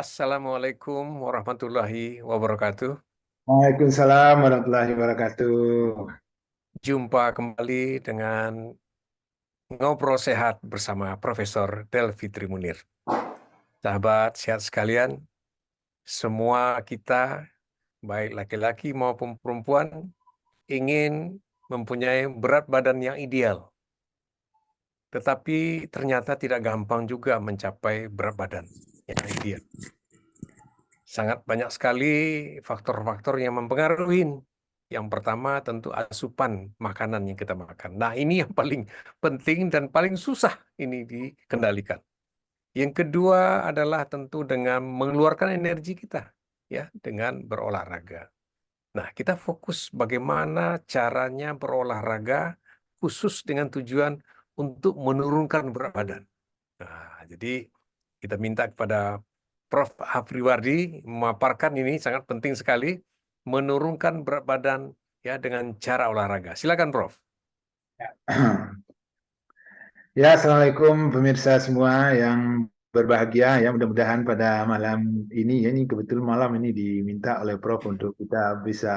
Assalamualaikum warahmatullahi wabarakatuh. Waalaikumsalam warahmatullahi wabarakatuh. Jumpa kembali dengan Ngobrol Sehat bersama Profesor Delvi Trimunir. Sahabat sehat sekalian, semua kita, baik laki-laki maupun perempuan, ingin mempunyai berat badan yang ideal. Tetapi ternyata tidak gampang juga mencapai berat badan yang ideal. Sangat banyak sekali faktor-faktor yang mempengaruhi. Yang pertama tentu asupan makanan yang kita makan. Nah, ini yang paling penting dan paling susah ini dikendalikan. Yang kedua adalah tentu dengan mengeluarkan energi kita, ya, dengan berolahraga. Nah, kita fokus bagaimana caranya berolahraga khusus dengan tujuan untuk menurunkan berat badan. Nah, jadi kita minta kepada Prof. Afriwardi memaparkan ini sangat penting sekali, menurunkan berat badan ya dengan cara olahraga. Silakan, Prof. Ya, Assalamualaikum pemirsa semua yang berbahagia ya. Mudah-mudahan pada malam ini, ya ini kebetulan malam ini diminta oleh Prof untuk kita bisa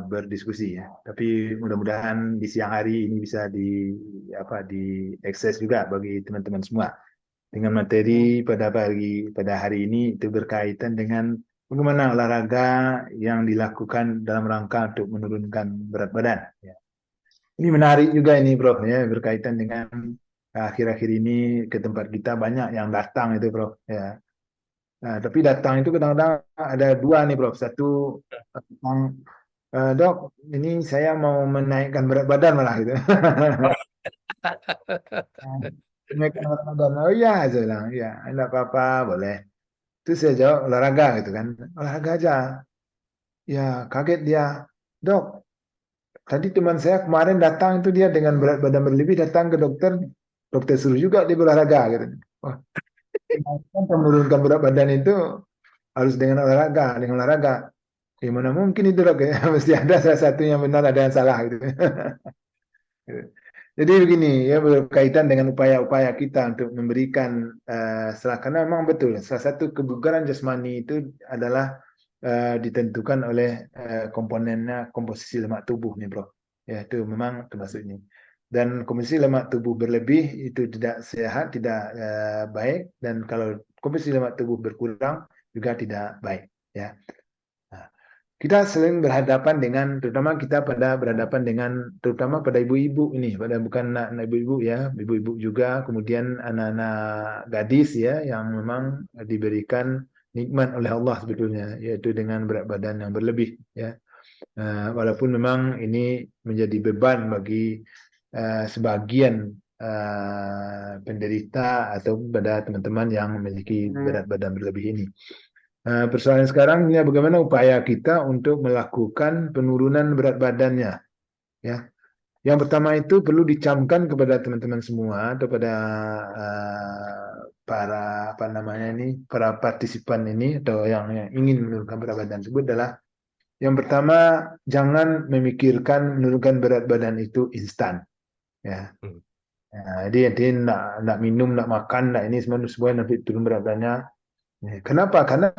berdiskusi ya. Tapi mudah-mudahan di siang hari ini bisa diakses juga bagi teman-teman semua. Dengan materi pada hari ini itu berkaitan dengan bagaimana olahraga yang dilakukan dalam rangka untuk menurunkan berat badan. Ya. Ini menarik juga ini Prof ya, berkaitan dengan akhir-akhir ini ke tempat kita banyak yang datang itu Prof ya. Nah, tapi datang itu kadang-kadang ada dua nih Prof. Satu tentang dok, ini saya mau menaikkan berat badan malah gitu. Menaikkan berat badan. Oh iya, saya bilang, ya, enggak apa-apa, boleh. Terus saya jawab olahraga gitu kan. Olahraga aja. Ya, kaget dia. Dok, tadi teman saya kemarin datang itu dia dengan berat badan berlebih datang ke dokter, dokter suruh juga dia berolahraga gitu. Wah, kan menurunkan berat badan itu harus dengan olahraga. Gimana mungkin itu dok ya? Mesti ada salah satu yang benar, ada yang salah gitu. Jadi begini ya, berkaitan dengan upaya-upaya kita untuk memberikan karena memang betul salah satu kebugaran jasmani itu adalah ditentukan oleh komponennya komposisi lemak tubuh nih bro. Ya itu memang termasuk ini. Dan komposisi lemak tubuh berlebih itu tidak sehat, tidak baik, dan kalau komposisi lemak tubuh berkurang juga tidak baik. Ya. Nah, kita sering berhadapan dengan, terutama kita berhadapan dengan, terutama pada ibu-ibu ini, pada bukan anak ibu-ibu ya, ibu-ibu juga, kemudian anak-anak gadis ya, yang memang diberikan nikmat oleh Allah sebetulnya, yaitu dengan berat badan yang berlebih ya. Walaupun memang ini menjadi beban bagi sebagian penderita atau pada teman-teman yang memiliki berat badan berlebih ini. Persoalan sekarang ini bagaimana upaya kita untuk melakukan penurunan berat badannya. Ya, yang pertama itu perlu dicamkan kepada teman-teman semua atau pada para apa namanya ini para partisipan ini atau yang ingin menurunkan berat badan tersebut adalah yang pertama jangan memikirkan menurunkan berat badan itu instan. Ya. Hmm. Jadi nak minum, nak makan, nak ini semua nanti turun berat badannya. Kenapa? Karena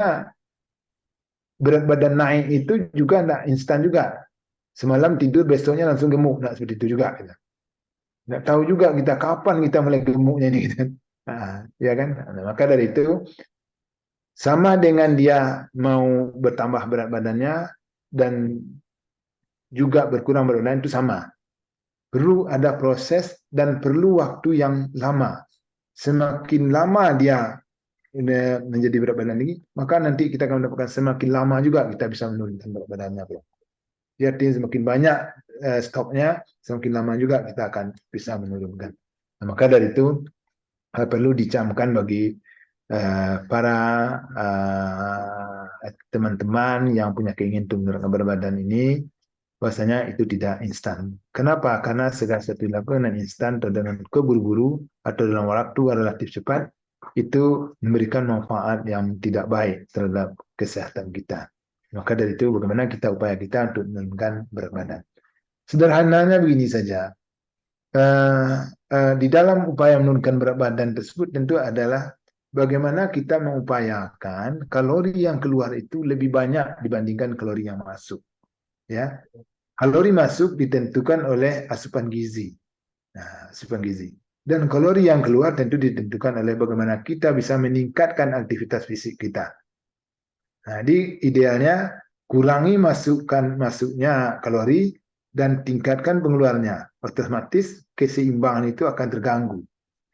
berat badan naik itu juga tidak instan juga. Semalam tidur besoknya langsung gemuk, tidak seperti itu juga. Kita. Tidak tahu juga kita kapan kita mulai gemuknya ini. Gitu. Ya kan? Nah, maka dari itu sama dengan dia mau bertambah berat badannya dan juga berkurang berat badan itu sama. Perlu ada proses dan perlu waktu yang lama. Semakin lama dia menjadi berat badan tinggi, maka nanti kita akan mendapatkan semakin lama juga kita bisa menurunkan berat badannya. Jadi semakin banyak stoknya, semakin lama juga kita akan bisa menurunkan. Nah, maka dari itu perlu dicamkan bagi para teman-teman yang punya keinginan untuk menurunkan berat badan ini, bahwasanya itu tidak instan. Kenapa? Karena segala sesuatu dilakukan dengan instan atau dengan keburu-buru atau dalam waktu relatif cepat, itu memberikan manfaat yang tidak baik terhadap kesehatan kita. Maka dari itu bagaimana upaya kita untuk menurunkan berat badan. Sederhananya begini saja. Di dalam upaya menurunkan berat badan tersebut tentu adalah bagaimana kita mengupayakan kalori yang keluar itu lebih banyak dibandingkan kalori yang masuk. Ya, kalori masuk ditentukan oleh asupan gizi. Nah, asupan gizi. Dan kalori yang keluar tentu ditentukan oleh bagaimana kita bisa meningkatkan aktivitas fisik kita. Nah, jadi idealnya kurangi masuknya kalori dan tingkatkan pengeluarannya. Otomatis keseimbangan itu akan terganggu.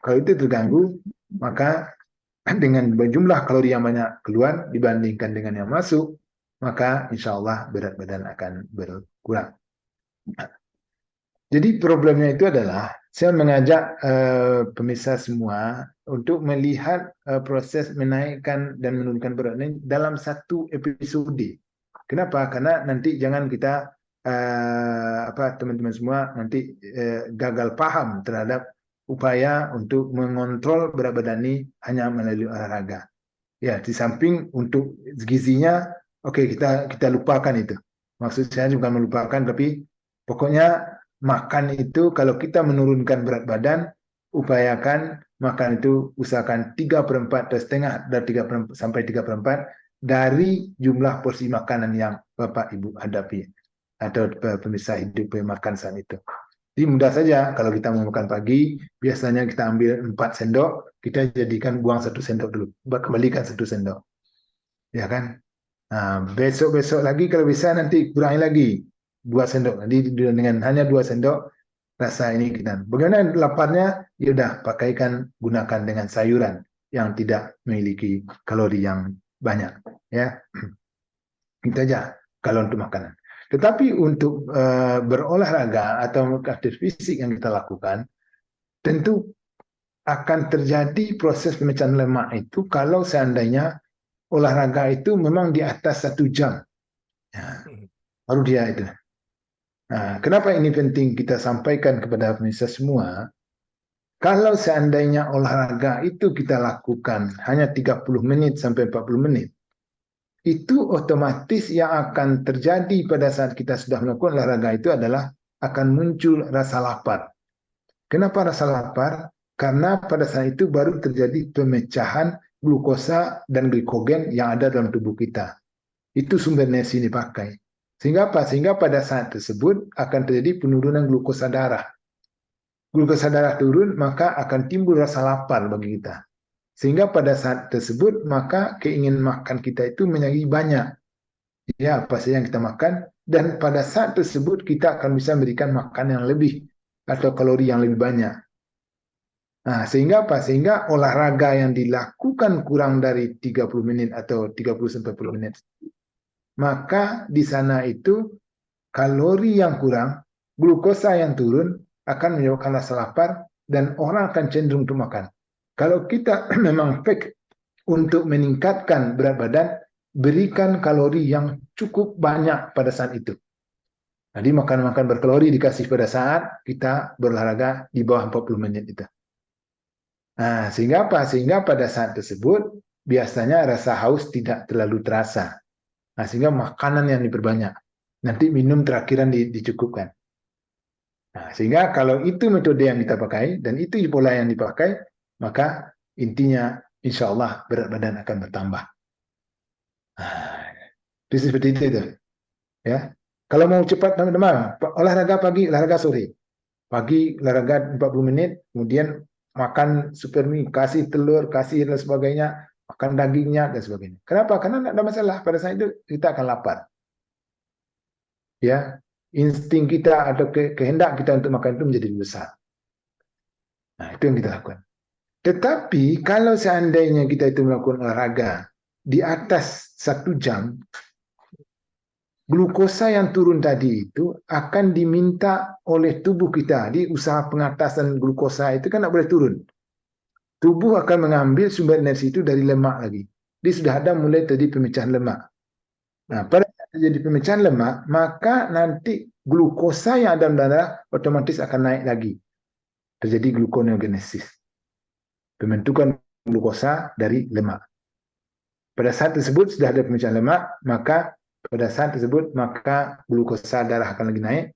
Kalau itu terganggu, maka dengan jumlah kalori yang banyak keluar dibandingkan dengan yang masuk, maka insya Allah berat badan akan berkurang. Jadi problemnya itu adalah saya mengajak pemirsa semua untuk melihat proses menaikkan dan menurunkan berat ini dalam satu episode. Kenapa? Karena nanti jangan kita teman-teman semua nanti gagal paham terhadap upaya untuk mengontrol berat badan ini hanya melalui olahraga. Ya, di samping untuk gizinya, oke, kita lupakan itu. Maksud saya bukan melupakan, tapi pokoknya makan itu kalau kita menurunkan berat badan, upayakan makan itu usahakan 3/4 atau setengah dari 3 sampai 3/4 dari jumlah porsi makanan yang Bapak Ibu hadapi atau pemirsa hidup makan saat itu. Jadi mudah saja kalau kita mau makan pagi, biasanya kita ambil 4 sendok, kita jadikan buang 1 sendok dulu, kembalikan 1 sendok, ya kan? Nah, besok-besok lagi kalau bisa nanti kurangi lagi 2 sendok. Jadi dengan hanya 2 sendok rasa ini kita. Bagaimana laparnya? Ya udah pakaikan gunakan dengan sayuran yang tidak memiliki kalori yang banyak, ya. Itu aja kalau untuk makanan. Tetapi untuk berolahraga atau aktivitas fisik yang kita lakukan, tentu akan terjadi proses pemecahan lemak itu kalau seandainya olahraga itu memang di atas 1 jam. Ya, baru dia itu. Nah, kenapa ini penting kita sampaikan kepada pemirsa semua? Kalau seandainya olahraga itu kita lakukan hanya 30 menit sampai 40 menit, itu otomatis yang akan terjadi pada saat kita sudah melakukan olahraga itu adalah akan muncul rasa lapar. Kenapa rasa lapar? Karena pada saat itu baru terjadi pemecahan glukosa dan glikogen yang ada dalam tubuh kita. Itu sumber energi yang dipakai. Sehingga apa? Sehingga pada saat tersebut akan terjadi penurunan glukosa darah. Glukosa darah turun, maka akan timbul rasa lapar bagi kita. Sehingga pada saat tersebut, maka keinginan makan kita itu menjadi banyak. Ya, apa saja yang kita makan. Dan pada saat tersebut, kita akan bisa memberikan makan yang lebih atau kalori yang lebih banyak. Nah, sehingga apa? Sehingga olahraga yang dilakukan kurang dari 30 menit atau 30-40 menit. Maka di sana itu kalori yang kurang, glukosa yang turun akan menyebabkan rasa lapar dan orang akan cenderung untuk makan. Kalau kita memang fake untuk meningkatkan berat badan, berikan kalori yang cukup banyak pada saat itu. Jadi makan-makan berkalori dikasih pada saat kita berolahraga di bawah 40 menit itu. Nah, sehingga apa? Sehingga pada saat tersebut biasanya rasa haus tidak terlalu terasa. Nah, sehingga makanan yang diperbanyak. Nanti minum terakhiran dicukupkan. Nah, sehingga kalau itu metode yang kita pakai dan itu pola yang dipakai, maka intinya insya Allah berat badan akan bertambah. Nah, itu seperti itu. Ya. Kalau mau cepat teman-teman, olahraga pagi, olahraga sore. Pagi olahraga 40 menit, kemudian makan super mie, kasih telur, kasih dan sebagainya, makan dagingnya dan sebagainya. Kenapa? Karena tidak ada masalah. Pada saat itu kita akan lapar. Ya, insting kita atau kehendak kita untuk makan itu menjadi besar. Nah, itu yang kita lakukan. Tetapi kalau seandainya kita itu melakukan olahraga di atas 1 jam, glukosa yang turun tadi itu akan diminta oleh tubuh kita. Di usaha pengatasan glukosa itu kan tidak boleh turun. Tubuh akan mengambil sumber energi itu dari lemak lagi. Dia sudah ada mulai tadi pemecahan lemak. Nah, pada saat terjadi pemecahan lemak, maka nanti glukosa yang ada dalam darah otomatis akan naik lagi. Terjadi gluconeogenesis. Pembentukan glukosa dari lemak. Pada saat tersebut sudah ada pemecahan lemak, maka pada saat tersebut maka glukosa darah akan lagi naik.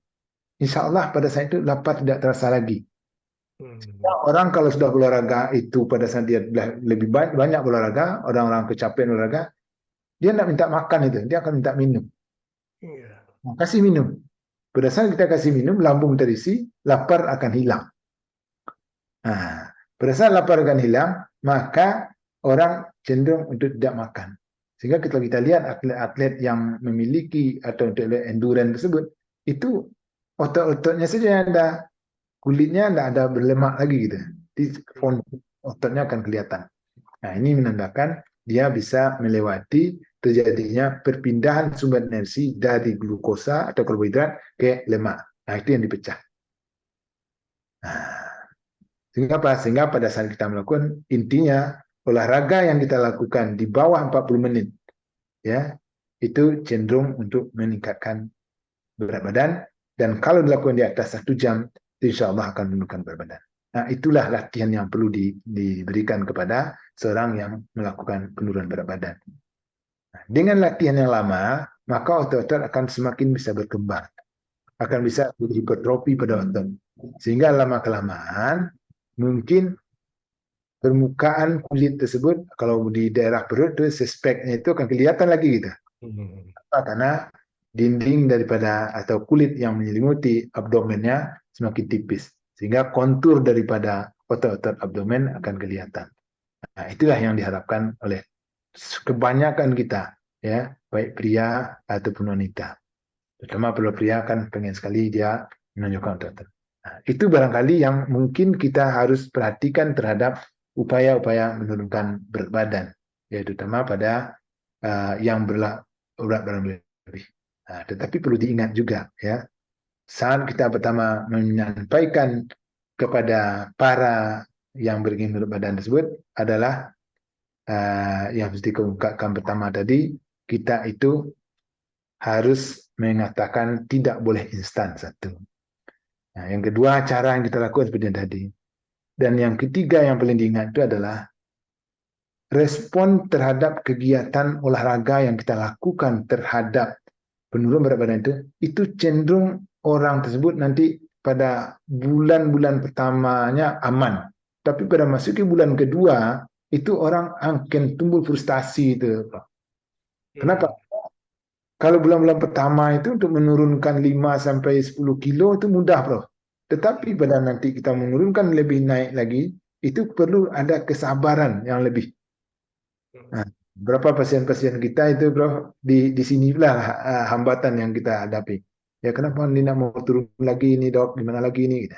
Insya Allah pada saat itu lapar tidak terasa lagi. Hmm. Orang kalau sudah olahraga itu pada saat dia lebih banyak olahraga, orang-orang kecapean olahraga, dia tidak minta makan itu, dia akan minta minum. Iya. Nah, kasih minum. Pada saat kita kasih minum, lambung terisi, lapar akan hilang. Nah, pada saat lapar akan hilang, maka orang cenderung untuk tidak makan. Sehingga kalau kita lihat atlet-atlet yang memiliki atau endurance tersebut, itu otot-ototnya saja yang ada, kulitnya tidak ada berlemak lagi gitu. Di ototnya akan kelihatan. Nah, ini menandakan dia bisa melewati terjadinya perpindahan sumber energi dari glukosa atau karbohidrat ke lemak. Nah, itu yang dipecah. Nah, sehingga pada saat kita melakukan, intinya olahraga yang kita lakukan di bawah 40 menit, ya, itu cenderung untuk meningkatkan berat badan, dan kalau dilakukan di atas 1 jam, insya Allah akan menurunkan berat badan. Nah, itulah latihan yang perlu diberikan kepada seorang yang melakukan penurunan berat badan. Nah, dengan latihan yang lama, maka otot-otot akan semakin bisa berkembang, akan bisa hipertrofi pada otot. Sehingga lama-kelamaan, mungkin permukaan kulit tersebut, kalau di daerah perut, itu suspeknya itu akan kelihatan lagi gitu. Hmm. Karena dinding daripada atau kulit yang menyelimuti abdomennya semakin tipis, sehingga kontur daripada otot-otot abdomen akan kelihatan. Nah, itulah yang diharapkan oleh kebanyakan kita, ya, baik pria ataupun wanita. Terutama kalau pria kan pengen sekali dia menunjukkan otot. Nah, itu barangkali yang mungkin kita harus perhatikan terhadap upaya-upaya menurunkan berat badan, yaitu terutama pada yang berat badan lebih. Nah, tetapi perlu diingat juga, ya, saat kita pertama menyampaikan kepada para yang bergengsi berat badan tersebut adalah yang mesti keungkapkan pertama tadi, kita itu harus mengatakan tidak boleh instan, satu. Nah, yang kedua, cara yang kita lakukan seperti yang tadi. Dan yang ketiga yang paling diingat itu adalah respon terhadap kegiatan olahraga yang kita lakukan terhadap penurunan berat badan itu cenderung orang tersebut nanti pada bulan-bulan pertamanya aman. Tapi pada masuki bulan kedua, itu orang akan tumbuh frustasi itu. Kenapa? Hmm. Kalau bulan-bulan pertama itu untuk menurunkan 5 sampai 10 kilo itu mudah, Bro. Tetapi pada nanti kita menurunkan lebih naik lagi, itu perlu ada kesabaran yang lebih. Nah, berapa pasien-pasien kita itu, Bro, di sinilah hambatan yang kita hadapi. Ya, kenapa ini nak mau turun lagi ini, Dok? Gimana lagi ini? Gitu.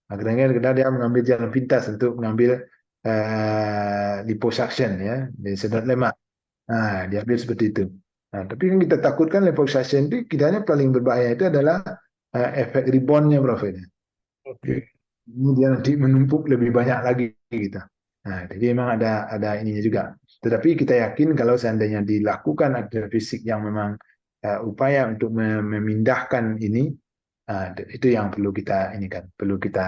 Nah, kadang-kadang dia mengambil jalan pintas untuk mengambil liposuction, ya, di sedot lemak. Nah, diambil seperti itu. Nah, tapi yang kita takutkan liposuction itu kiranya paling berbahaya itu adalah efek reboundnya, Prof. Oke. Ini dia nanti menumpuk lebih banyak lagi gitu. Nah, jadi memang ada ininya juga. Tetapi kita yakin kalau seandainya dilakukan aktivitas fisik yang memang upaya untuk memindahkan ini, itu yang perlu kita ini kan, perlu kita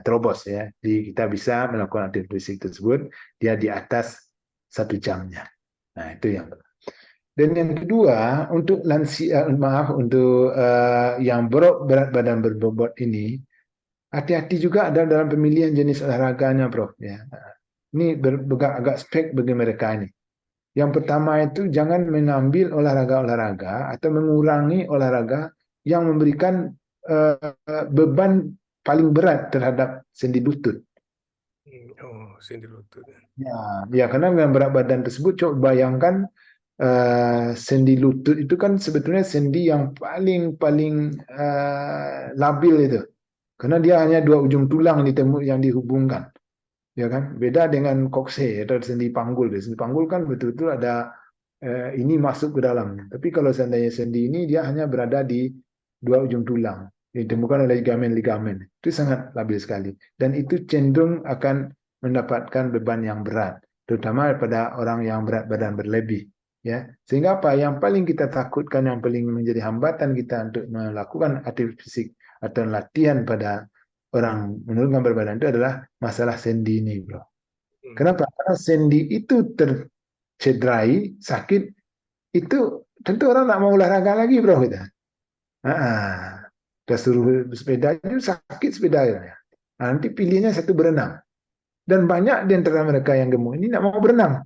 terobos, ya. Jadi kita bisa melakukan aktivitas fisik tersebut dia di atas 1 jamnya. Nah, itu yang. Dan yang kedua, untuk lansia, maaf, untuk yang berat badan berbobot ini, hati-hati juga ada dalam pemilihan jenis olahraganya, Prof. Ya. Ini agak spek bagi mereka ini. Yang pertama itu jangan mengambil olahraga-olahraga atau mengurangi olahraga yang memberikan beban paling berat terhadap sendi lutut. Oh, sendi lutut. Ya, ya, karena dengan berat badan tersebut, coba bayangkan sendi lutut itu kan sebetulnya sendi yang paling labil itu, karena dia hanya dua ujung tulang yang dihubungkan, ya kan? Beda dengan koksei atau sendi panggul. Sendi panggul kan betul-betul ada ini masuk ke dalam. Tapi kalau seandainya sendi ini dia hanya berada di dua ujung tulang, ditemukan oleh ligamen-ligamen. Itu sangat labil sekali. Dan itu cenderung akan mendapatkan beban yang berat, terutama pada orang yang berat badan berlebih. Ya, sehingga apa yang paling kita takutkan, yang paling menjadi hambatan kita untuk melakukan aktivitas fisik atau latihan pada orang menurunkan berat badan itu adalah masalah sendi ini, Bro. Hmm. Kenapa? Karena sendi itu tercederai, sakit, itu tentu orang tak mau olahraga lagi, Bro, kita. Kita suruh sepeda itu sakit sepeda ya. Nah, nanti pilihnya satu berenang. Dan banyak di antara mereka yang gemuk ini tidak mau berenang.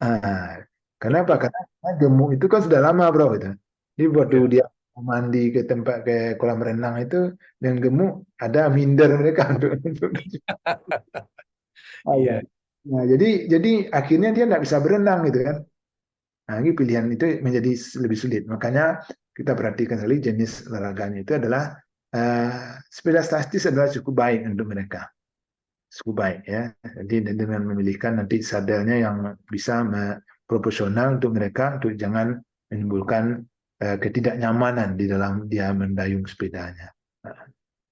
Ah, kenapa? Karena gemuk itu kan sudah lama, bro. Gitu. Jadi waktu Ya. dia mandi ke tempat ke kolam renang itu yang gemuk ada minder mereka untuk ah, ya. Iya. Nah, jadi akhirnya dia nggak bisa berenang gitu kan. Nah, ini pilihan itu menjadi lebih sulit. Makanya kita perhatikan sekali jenis olahraganya itu adalah sepeda statis adalah cukup baik untuk mereka. Cukup baik ya. Jadi dengan memilihkan nanti sadelnya yang bisa proporsional untuk mereka untuk jangan menimbulkan ketidaknyamanan di dalam dia mendayung sepedanya. Nah,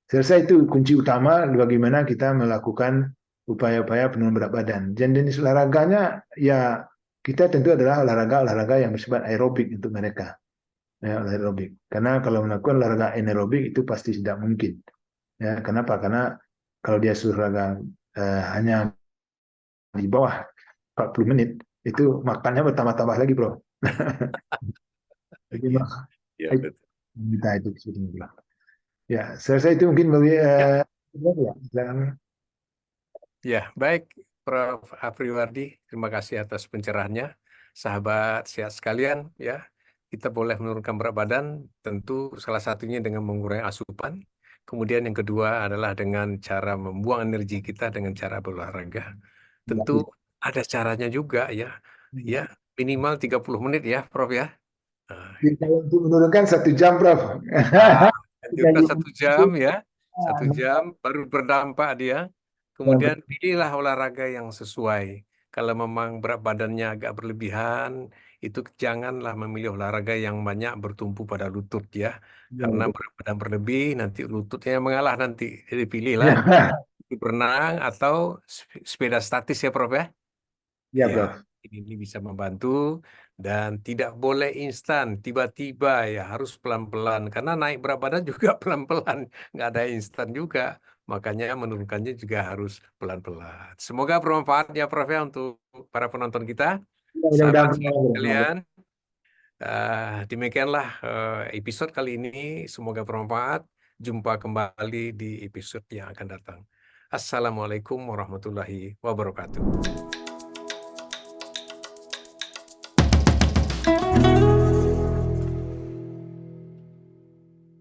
saya rasa itu kunci utama bagaimana kita melakukan upaya-upaya penurunan berat badan. Dan jenis olahraganya ya kita tentu adalah olahraga-olahraga yang bersifat aerobik untuk mereka. Ya, aerobik. Karena kalau melakukan olahraga anaerobik itu pasti tidak mungkin. Ya, kenapa? Karena kalau dia suruh olahraga hanya di bawah 40 menit, itu makannya bertambah-tambah lagi, bro. Jadi Ya, betul. kita itu sudah. Ya, saya rasa itu mungkin bagi Ya, ya, silakan. ya, baik, Prof. Afriwardi. Terima kasih atas pencerahannya. Sahabat sehat sekalian, ya, kita boleh menurunkan berat badan, tentu salah satunya dengan mengurangi asupan. Kemudian yang kedua adalah dengan cara membuang energi kita dengan cara berolahraga. Ya, Tentu ada caranya juga, ya, ya, minimal 30 menit ya, Prof, ya. Nah, kalau untuk menurunkan 1 jam, Prof. Ah, Dari anjurkan 1 jam ya, 1 jam baru berdampak dia. Kemudian pilihlah olahraga yang sesuai. Kalau memang berat badannya agak berlebihan, itu janganlah memilih olahraga yang banyak bertumpu pada lutut ya. Karena berat badan berlebih, nanti lututnya yang mengalah nanti. Jadi pilihlah ya, berenang atau sepeda statis ya Prof ya. ya, Ya, Prof. ini bisa membantu dan tidak boleh instan, tiba-tiba ya harus pelan-pelan karena naik berat badan juga pelan-pelan, nggak ada instan juga. Makanya menurunkannya juga harus pelan-pelan. Semoga bermanfaat ya Prof ya untuk para penonton kita, Mudah-mudahan sahabat bermanfaat. sekalian. Demikianlah episode kali ini. Semoga bermanfaat. Jumpa kembali di episode yang akan datang. Assalamualaikum warahmatullahi wabarakatuh.